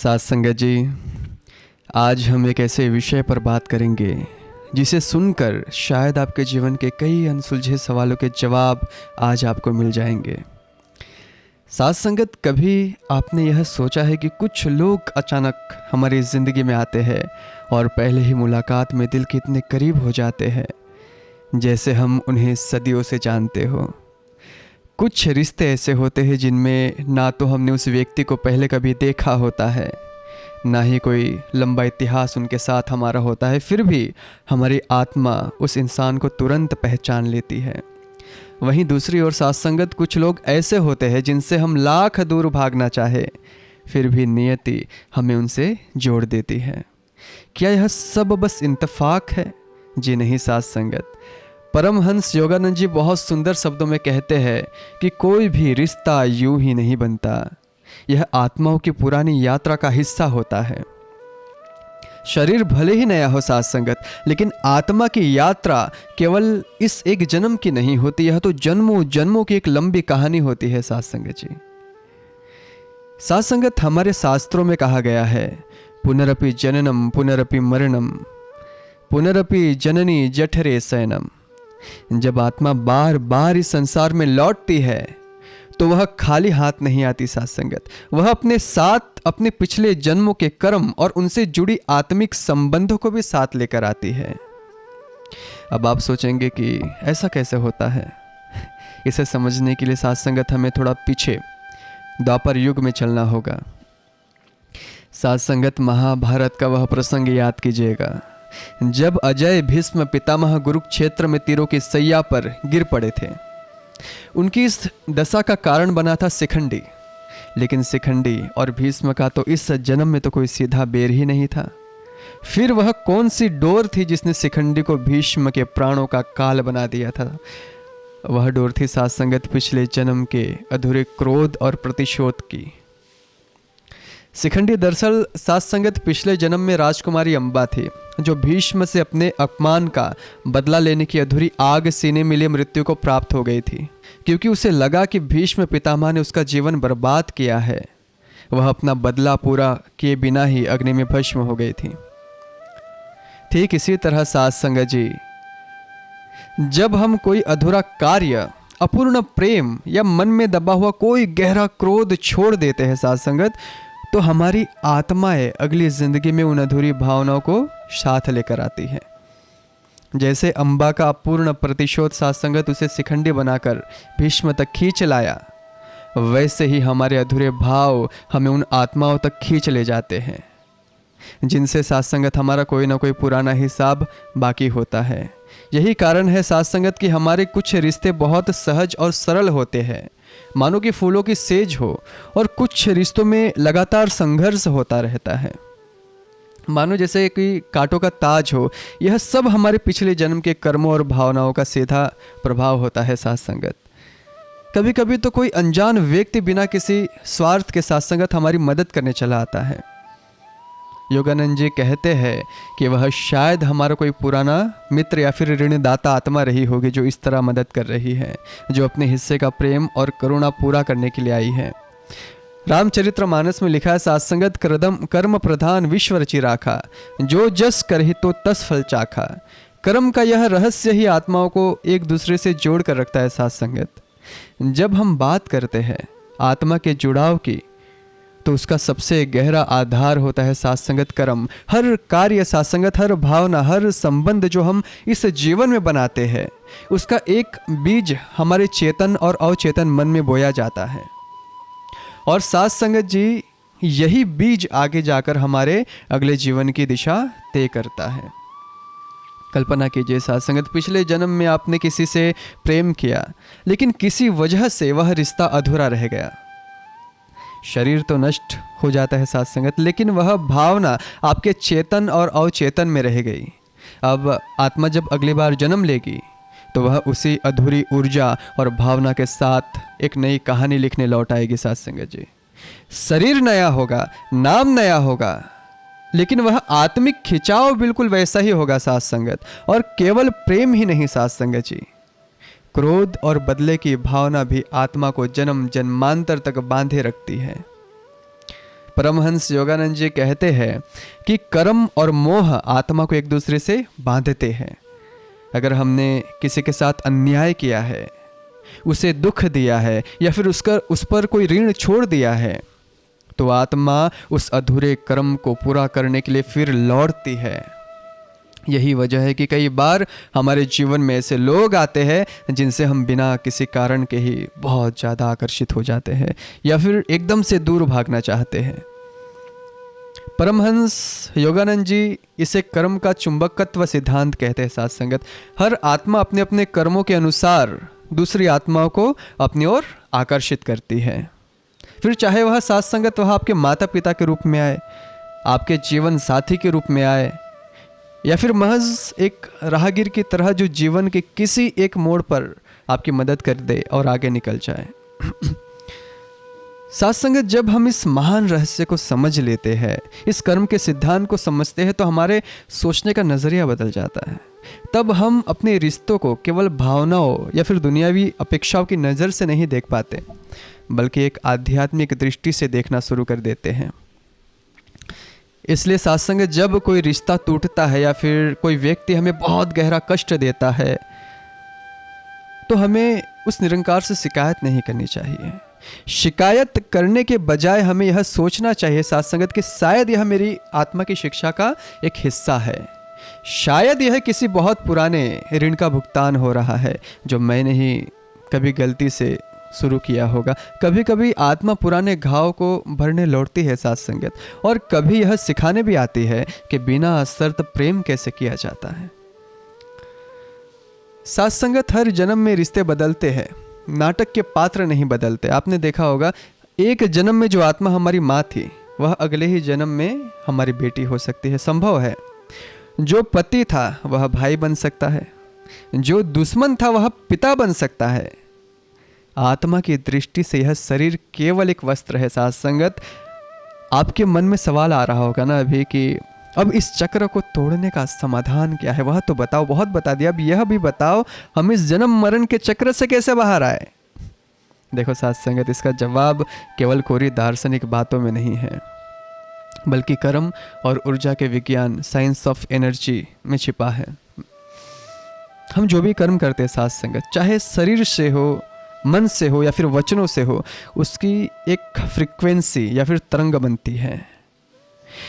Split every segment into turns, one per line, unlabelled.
साथ संगत जी, आज हम एक ऐसे विषय पर बात करेंगे जिसे सुनकर शायद आपके जीवन के कई अनसुलझे सवालों के जवाब आज आपको मिल जाएंगे। साथ संगत, कभी आपने यह सोचा है कि कुछ लोग अचानक हमारी ज़िंदगी में आते हैं और पहले ही मुलाकात में दिल के इतने करीब हो जाते हैं जैसे हम उन्हें सदियों से जानते हो। कुछ रिश्ते ऐसे होते हैं जिनमें ना तो हमने उस व्यक्ति को पहले कभी देखा होता है, ना ही कोई लंबा इतिहास उनके साथ हमारा होता है, फिर भी हमारी आत्मा उस इंसान को तुरंत पहचान लेती है। वहीं दूसरी ओर साथ संगत, कुछ लोग ऐसे होते हैं जिनसे हम लाख दूर भागना चाहे फिर भी नियति हमें उनसे जोड़ देती है। क्या यह सब बस इत्तेफाक है? जी नहीं साथ संगत। परमहंस योगानंद जी बहुत सुंदर शब्दों में कहते हैं कि कोई भी रिश्ता यूं ही नहीं बनता, यह आत्माओं की पुरानी यात्रा का हिस्सा होता है। शरीर भले ही नया हो साथ संगत, लेकिन आत्मा की यात्रा केवल इस एक जन्म की नहीं होती, यह तो जन्मों जन्मों की एक लंबी कहानी होती है साथ संगत जी। साथ संगत, हमारे शास्त्रों में कहा गया है, पुनरपि जननम पुनरपि मरणम पुनरपि जननी जठरे शयनम। जब आत्मा बार बार इस संसार में लौटती है तो वह खाली हाथ नहीं आती साथ संगत, वह अपने साथ अपने पिछले जन्मों के कर्म और उनसे जुड़ी आत्मिक संबंधों को भी साथ लेकर आती है। अब आप सोचेंगे कि ऐसा कैसे होता है। इसे समझने के लिए साथ संगत हमें थोड़ा पीछे द्वापर युग में चलना होगा। साथ संगत, महाभारत का वह प्रसंग याद कीजिएगा जब अजय भीष्म पितामह कुरुक्षेत्र में तीरों की सैया पर गिर पड़े थे। उनकी इस दशा का कारण बना था शिखंडी, लेकिन शिखंडी और भीष्म का तो इस जन्म में तो कोई सीधा बेर ही नहीं था। फिर वह कौन सी डोर थी जिसने शिखंडी को भीष्म के प्राणों का काल बना दिया था? वह डोर थी साथ संगत पिछले जन्म के अधूरे क्रोध और प्रतिशोध की। शिखंडी दरअसल साथ संगत पिछले जन्म में राजकुमारी अंबा थी, जो भीष्म से अपने अपमान का बदला लेने की अधूरी आग सीने में लिए मृत्यु को प्राप्त हो गई थी। क्योंकि उसे लगा कि भीष्म पितामह ने उसका जीवन बर्बाद किया है, वह अपना बदला पूरा किए बिना ही अग्नि में भस्म हो गई थी। ठीक इसी तरह साथ संगत जी, जब हम कोई अधूरा कार्य, अपूर्ण प्रेम या मन में दबा हुआ कोई गहरा क्रोध छोड़ देते हैं साथ संगत, तो हमारी आत्माएं अगली जिंदगी में उन अधूरी भावनाओं को साथ लेकर आती है। जैसे अंबा का अपूर्ण प्रतिशोध साथ संगत उसे शिखंडी बनाकर भीष्म तक खींच लाया, वैसे ही हमारे अधूरे भाव हमें उन आत्माओं तक खींच ले जाते हैं जिनसे साथ संगत हमारा कोई ना कोई पुराना हिसाब बाकी होता है। यही कारण है साथ संगत कि हमारे कुछ रिश्ते बहुत सहज और सरल होते हैं, मानो कि फूलों की सेज हो, और कुछ रिश्तों में लगातार संघर्ष होता रहता है, मानो जैसे कि कांटों का ताज हो। यह सब हमारे पिछले जन्म के कर्मों और भावनाओं का सीधा प्रभाव होता है साथ संगत। कभी कभी तो कोई अनजान व्यक्ति बिना किसी स्वार्थ के साथ संगत हमारी मदद करने चला आता है। योगानंद जी कहते हैं कि वह शायद हमारा कोई पुराना मित्र या फिर ऋणदाता आत्मा रही होगी, जो इस तरह मदद कर रही है, जो अपने हिस्से का प्रेम और करुणा पूरा करने के लिए आई है। रामचरितमानस में लिखा है, साथ संगत कर्म प्रधान विश्व रचि राखा, जो जस करहि तो तस फल चाखा। कर्म का यह रहस्य ही आत्माओं को एक दूसरे से जोड़ कर रखता है साथ संगत। जब हम बात करते हैं आत्मा के जुड़ाव की, तो उसका सबसे गहरा आधार होता है साथ संगत कर्म। हर कार्य साथ संगत, हर भावना, हर संबंध जो हम इस जीवन में बनाते हैं, उसका एक बीज हमारे चेतन और अवचेतन मन में बोया जाता है, और साथ संगत जी यही बीज आगे जाकर हमारे अगले जीवन की दिशा तय करता है। कल्पना कीजिए साथ संगत, पिछले जन्म में आपने किसी से प्रेम किया, लेकिन किसी वजह से वह रिश्ता अधूरा रह गया। शरीर तो नष्ट हो जाता है साथ संगत, लेकिन वह भावना आपके चेतन और अवचेतन में रह गई। अब आत्मा जब अगली बार जन्म लेगी तो वह उसी अधूरी ऊर्जा और भावना के साथ एक नई कहानी लिखने लौट आएगी साथ संगत जी। शरीर नया होगा, नाम नया होगा, लेकिन वह आत्मिक खिंचाव बिल्कुल वैसा ही होगा साथ संगत। और केवल प्रेम ही नहीं साथ संगत जी, क्रोध और बदले की भावना भी आत्मा को जन्म जन्मांतर तक बांधे रखती है। परमहंस योगानंद जी कहते हैं कि कर्म और मोह आत्मा को एक दूसरे से बांधते हैं। अगर हमने किसी के साथ अन्याय किया है, उसे दुख दिया है या फिर उस पर कोई ऋण छोड़ दिया है, तो आत्मा उस अधूरे कर्म को पूरा करने के लिए फिर लौटती है। यही वजह है कि कई बार हमारे जीवन में ऐसे लोग आते हैं जिनसे हम बिना किसी कारण के ही बहुत ज़्यादा आकर्षित हो जाते हैं या फिर एकदम से दूर भागना चाहते हैं। परमहंस योगानंद जी इसे कर्म का चुंबकत्व सिद्धांत कहते हैं। साथ संगत, हर आत्मा अपने अपने कर्मों के अनुसार दूसरी आत्माओं को अपनी ओर आकर्षित करती है। फिर चाहे वह साथ संगत वह आपके माता पिता के रूप में आए, आपके जीवन साथी के रूप में आए, या फिर महज एक राहगीर की तरह जो जीवन के किसी एक मोड़ पर आपकी मदद कर दे और आगे निकल जाए। साथ संगत, जब हम इस महान रहस्य को समझ लेते हैं, इस कर्म के सिद्धांत को समझते हैं, तो हमारे सोचने का नज़रिया बदल जाता है। तब हम अपने रिश्तों को केवल भावनाओं या फिर दुनियावी अपेक्षाओं की नज़र से नहीं देख पाते, बल्कि एक आध्यात्मिक दृष्टि से देखना शुरू कर देते हैं। इसलिए साथ संगत, जब कोई रिश्ता टूटता है या फिर कोई व्यक्ति हमें बहुत गहरा कष्ट देता है, तो हमें उस निरंकार से शिकायत नहीं करनी चाहिए। शिकायत करने के बजाय हमें यह सोचना चाहिए साथ संगत कि शायद यह मेरी आत्मा की शिक्षा का एक हिस्सा है। शायद यह किसी बहुत पुराने ऋण का भुगतान हो रहा है जो मैंने ही कभी गलती से शुरू किया होगा। कभी कभी आत्मा पुराने घाव को भरने लौटती है साथ संगत, और कभी यह सिखाने भी आती है कि बिना शर्त प्रेम कैसे किया जाता है। साथ संगत, हर जन्म में रिश्ते बदलते हैं, नाटक के पात्र नहीं बदलते। आपने देखा होगा, एक जन्म में जो आत्मा हमारी माँ थी वह अगले ही जन्म में हमारी बेटी हो सकती है, संभव है। जो पति था वह भाई बन सकता है, जो दुश्मन था वह पिता बन सकता है। आत्मा की दृष्टि से यह शरीर केवल एक वस्त्र है। साथ संगत, आपके मन में सवाल आ रहा होगा ना अभी कि अब इस चक्र को तोड़ने का समाधान क्या है? वह तो बताओ, बहुत बता दिया, अब यह भी बताओ हम इस जन्म मरण के चक्र से कैसे बाहर आए। देखो साथ संगत, इसका जवाब केवल कोरी दार्शनिक बातों में नहीं है, बल्कि कर्म और ऊर्जा के विज्ञान, साइंस ऑफ एनर्जी में छिपा है। हम जो भी कर्म करते हैं साथ संगत, चाहे शरीर से हो, मन से हो या फिर वचनों से हो, उसकी एक फ्रीक्वेंसी या फिर तरंग बनती है।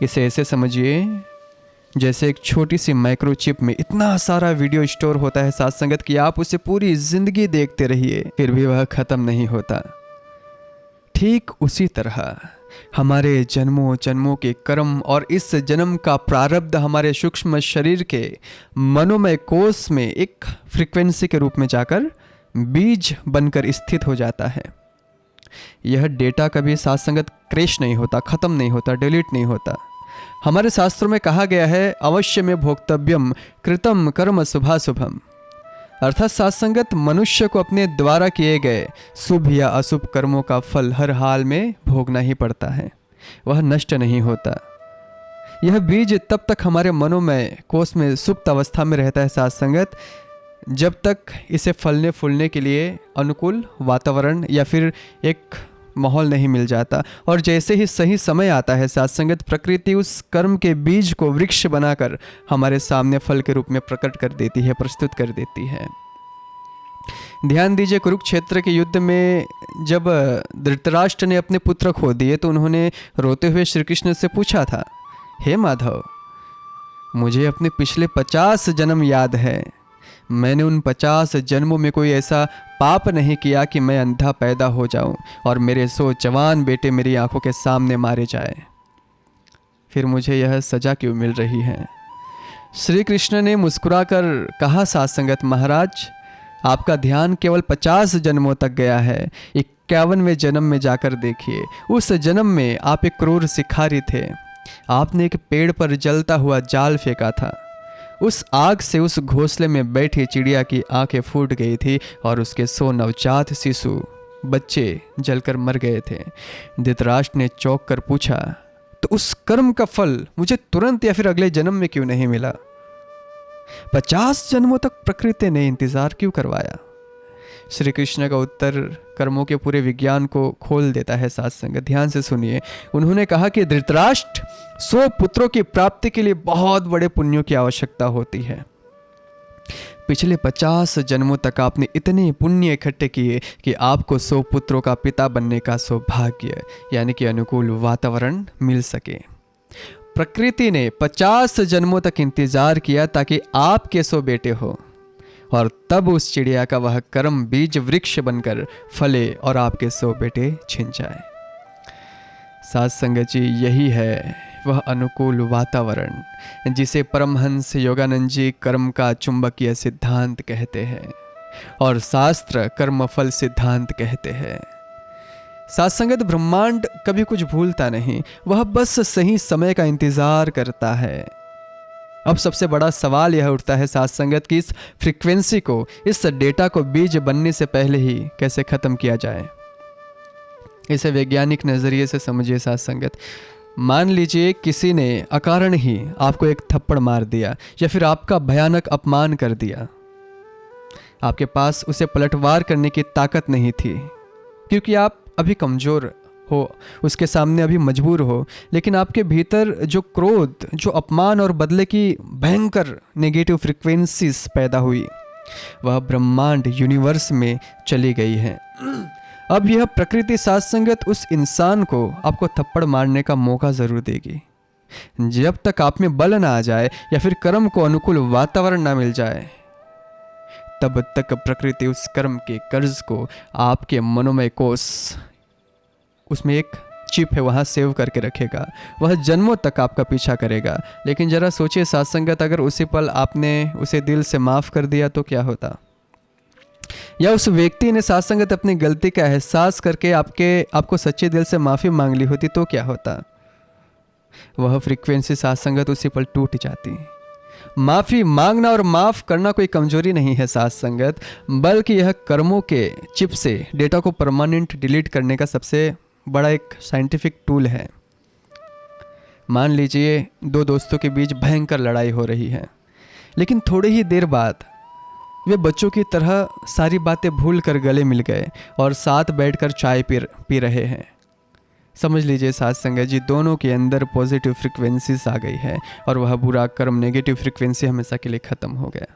इसे ऐसे समझिए जैसे एक छोटी सी माइक्रोचिप में इतना सारा वीडियो स्टोर होता है साथ संगत कि आप उसे पूरी जिंदगी देखते रहिए फिर भी वह खत्म नहीं होता। ठीक उसी तरह हमारे जन्मों जन्मों के कर्म और इस जन्म का प्रारब्ध हमारे सूक्ष्म शरीर के मनोमय कोश में एक फ्रीक्वेंसी के रूप में जाकर बीज बनकर स्थित हो जाता है। यह डेटा कभी साथ संगत क्रैश नहीं होता, खत्म नहीं होता, डिलीट नहीं होता। हमारे शास्त्रों में कहा गया है, अवश्य में भोक्तव्यम कृतम कर्म शुभाशुभम, अर्थात साथ संगत मनुष्य को अपने द्वारा किए गए शुभ या अशुभ कर्मों का फल हर हाल में भोगना ही पड़ता है, वह नष्ट नहीं होता। यह बीज तब तक हमारे मनोमय कोश में सुप्त अवस्था में रहता है साथ संगत, जब तक इसे फलने फूलने के लिए अनुकूल वातावरण या फिर एक माहौल नहीं मिल जाता। और जैसे ही सही समय आता है साथ संगत, प्रकृति उस कर्म के बीज को वृक्ष बनाकर हमारे सामने फल के रूप में प्रकट कर देती है, प्रस्तुत कर देती है। ध्यान दीजिए, कुरुक्षेत्र के युद्ध में जब धृतराष्ट्र ने अपने पुत्र खो दिए तो उन्होंने रोते हुए श्री कृष्ण से पूछा था, हे माधव, मुझे अपने पिछले 50 जन्म याद है, मैंने उन 50 जन्मों में कोई ऐसा पाप नहीं किया कि मैं अंधा पैदा हो जाऊं और मेरे 100 जवान बेटे मेरी आंखों के सामने मारे जाए, फिर मुझे यह सजा क्यों मिल रही है? श्री कृष्ण ने मुस्कुराकर कहा, साथ संगत महाराज, आपका ध्यान केवल 50 जन्मों तक गया है, 51वें जन्म में जाकर देखिए। उस जन्म में आप एक क्रूर शिकारी थे, आपने एक पेड़ पर जलता हुआ जाल फेंका था, उस आग से उस घोंसले में बैठी चिड़िया की आंखें फूट गई थी और उसके 100 नवजात शिशु बच्चे जलकर मर गए थे। धृतराष्ट्र ने चौंक कर पूछा, तो उस कर्म का फल मुझे तुरंत या फिर अगले जन्म में क्यों नहीं मिला? 50 जन्मों तक प्रकृति ने इंतजार क्यों करवाया? श्री कृष्ण का उत्तर कर्मों के पूरे विज्ञान को खोल देता है। साथ संगत ध्यान से सुनिए। उन्होंने कहा कि धृतराष्ट्र 100 पुत्रों की प्राप्ति के लिए बहुत बड़े पुण्यों की आवश्यकता होती है। पिछले 50 जन्मों तक आपने इतने पुण्य इकट्ठे किए कि आपको 100 पुत्रों का पिता बनने का सौभाग्य यानी कि अनुकूल वातावरण मिल सके। प्रकृति ने 50 जन्मों तक इंतजार किया ताकि आपके 100 बेटे हो और तब उस चिड़िया का वह कर्म बीज वृक्ष बनकर फले और आपके 100 बेटे छिन जाए। साथ संगत जी, यही है वह अनुकूल वातावरण जिसे परमहंस योगानंद जी कर्म का चुंबकीय सिद्धांत कहते हैं और शास्त्र कर्मफल सिद्धांत कहते हैं। साथ संगत, ब्रह्मांड कभी कुछ भूलता नहीं, वह बस सही समय का इंतजार करता है। अब सबसे बड़ा सवाल यह उठता है साथ संगत कि इस फ्रीक्वेंसी को, इस डेटा को बीज बनने से पहले ही कैसे खत्म किया जाए। इसे वैज्ञानिक नजरिए से समझिए साथ संगत। मान लीजिए किसी ने अकारण ही आपको एक थप्पड़ मार दिया या फिर आपका भयानक अपमान कर दिया। आपके पास उसे पलटवार करने की ताकत नहीं थी क्योंकि आप अभी कमजोर हो, उसके सामने अभी मजबूर हो, लेकिन आपके भीतर जो क्रोध, जो अपमान और बदले की भयंकर नेगेटिव फ्रीक्वेंसीज पैदा हुई वह ब्रह्मांड यूनिवर्स में चली गई है। अब यह प्रकृति साथ संगत उस इंसान को आपको थप्पड़ मारने का मौका जरूर देगी। जब तक आप में बल ना आ जाए या फिर कर्म को अनुकूल वातावरण ना मिल जाए तब तक प्रकृति उस कर्म के कर्ज को आपके मनोमय कोष, उसमें एक चिप है वहाँ सेव करके रखेगा। वह जन्मों तक आपका पीछा करेगा। लेकिन जरा सोचिए साथ संगत, अगर उसी पल आपने उसे दिल से माफ़ कर दिया तो क्या होता, या उस व्यक्ति ने साथ संगत अपनी गलती का एहसास करके आपको सच्चे दिल से माफ़ी मांग ली होती तो क्या होता। वह फ्रीक्वेंसी साथ संगत उसी पल टूट जाती। माफ़ी मांगना और माफ़ करना कोई कमजोरी नहीं है साथ संगत, बल्कि यह कर्मों के चिप से डेटा को परमानेंट डिलीट करने का सबसे बड़ा एक साइंटिफिक टूल है। मान लीजिए दो दोस्तों के बीच भयंकर लड़ाई हो रही है, लेकिन थोड़ी ही देर बाद वे बच्चों की तरह सारी बातें भूल कर गले मिल गए और साथ बैठकर चाय पी रहे हैं। समझ लीजिए साथ संगत जी, दोनों के अंदर पॉजिटिव फ्रिक्वेंसीज आ गई है और वह बुरा कर्म नेगेटिव फ्रिक्वेंसी हमेशा के लिए ख़त्म हो गया।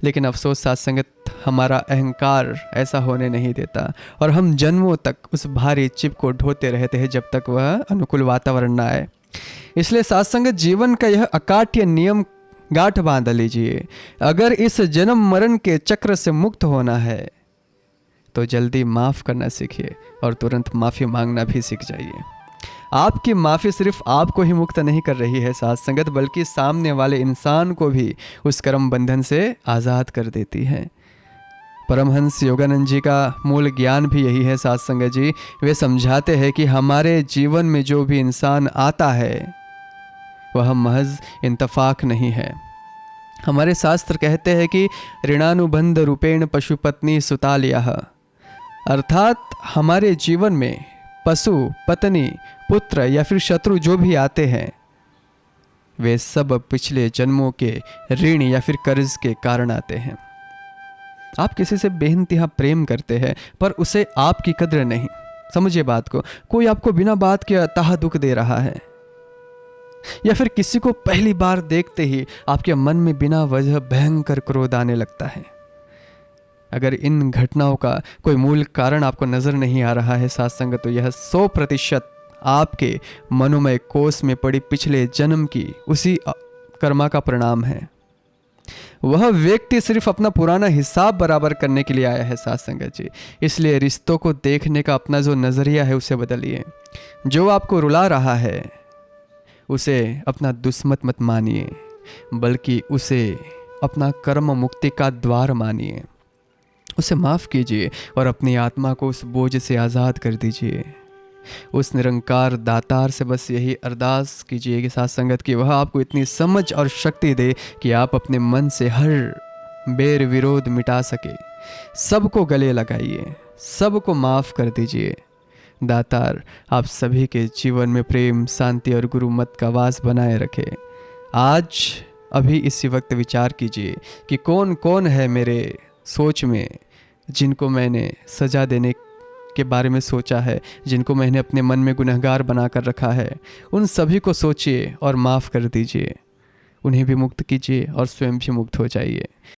लेकिन अफसोस साथ संगत, हमारा अहंकार ऐसा होने नहीं देता और हम जन्मों तक उस भारी चिप को ढोते रहते हैं जब तक वह अनुकूल वातावरण ना आए। इसलिए साथ संगत, जीवन का यह अकाट्य नियम गांठ बांध लीजिए। अगर इस जन्म मरण के चक्र से मुक्त होना है तो जल्दी माफ़ करना सीखिए और तुरंत माफ़ी मांगना भी सीख जाइए। आपकी माफ़ी सिर्फ आपको ही मुक्त नहीं कर रही है साथ संगत, बल्कि सामने वाले इंसान को भी उस कर्म बंधन से आज़ाद कर देती है। परमहंस योगानंद जी का मूल ज्ञान भी यही है साथ संगत जी। वे समझाते हैं कि हमारे जीवन में जो भी इंसान आता है वह महज इंतफाक नहीं है। हमारे शास्त्र कहते हैं कि ऋणानुबंध रूपेण पशुपत्नी सुतालियाह, अर्थात हमारे जीवन में पशु, पत्नी, पुत्र या फिर शत्रु जो भी आते हैं वे सब पिछले जन्मों के ऋण या फिर कर्ज के कारण आते हैं। आप किसी से बेइंतहा प्रेम करते हैं पर उसे आपकी कद्र नहीं। समझिए बात को, कोई आपको बिना बात के अतः दुख दे रहा है या फिर किसी को पहली बार देखते ही आपके मन में बिना वजह भयंकर क्रोध आने लगता है। अगर इन घटनाओं का कोई मूल कारण आपको नजर नहीं आ रहा है साथ संगत, तो यह 100% आपके मनोमय कोष में पड़ी पिछले जन्म की उसी कर्मा का परिणाम है। वह व्यक्ति सिर्फ अपना पुराना हिसाब बराबर करने के लिए आया है साथ संगत जी। इसलिए रिश्तों को देखने का अपना जो नजरिया है उसे बदलिए। जो आपको रुला रहा है उसे अपना दुश्मन मत मानिए, बल्कि उसे अपना कर्म मुक्ति का द्वार मानिए। उसे माफ़ कीजिए और अपनी आत्मा को उस बोझ से आज़ाद कर दीजिए। उस निरंकार दातार से बस यही अरदास कीजिए कि साथ संगत की वह आपको इतनी समझ और शक्ति दे कि आप अपने मन से हर बैर विरोध मिटा सके। सबको गले लगाइए, सबको माफ़ कर दीजिए। दातार आप सभी के जीवन में प्रेम, शांति और गुरुमत का वास बनाए रखे। आज अभी इसी वक्त विचार कीजिए कि कौन कौन है मेरे सोच में जिनको मैंने सज़ा देने के बारे में सोचा है, जिनको मैंने अपने मन में गुनहगार बना कर रखा है, उन सभी को सोचिए और माफ़ कर दीजिए। उन्हें भी मुक्त कीजिए और स्वयं भी मुक्त हो जाइए।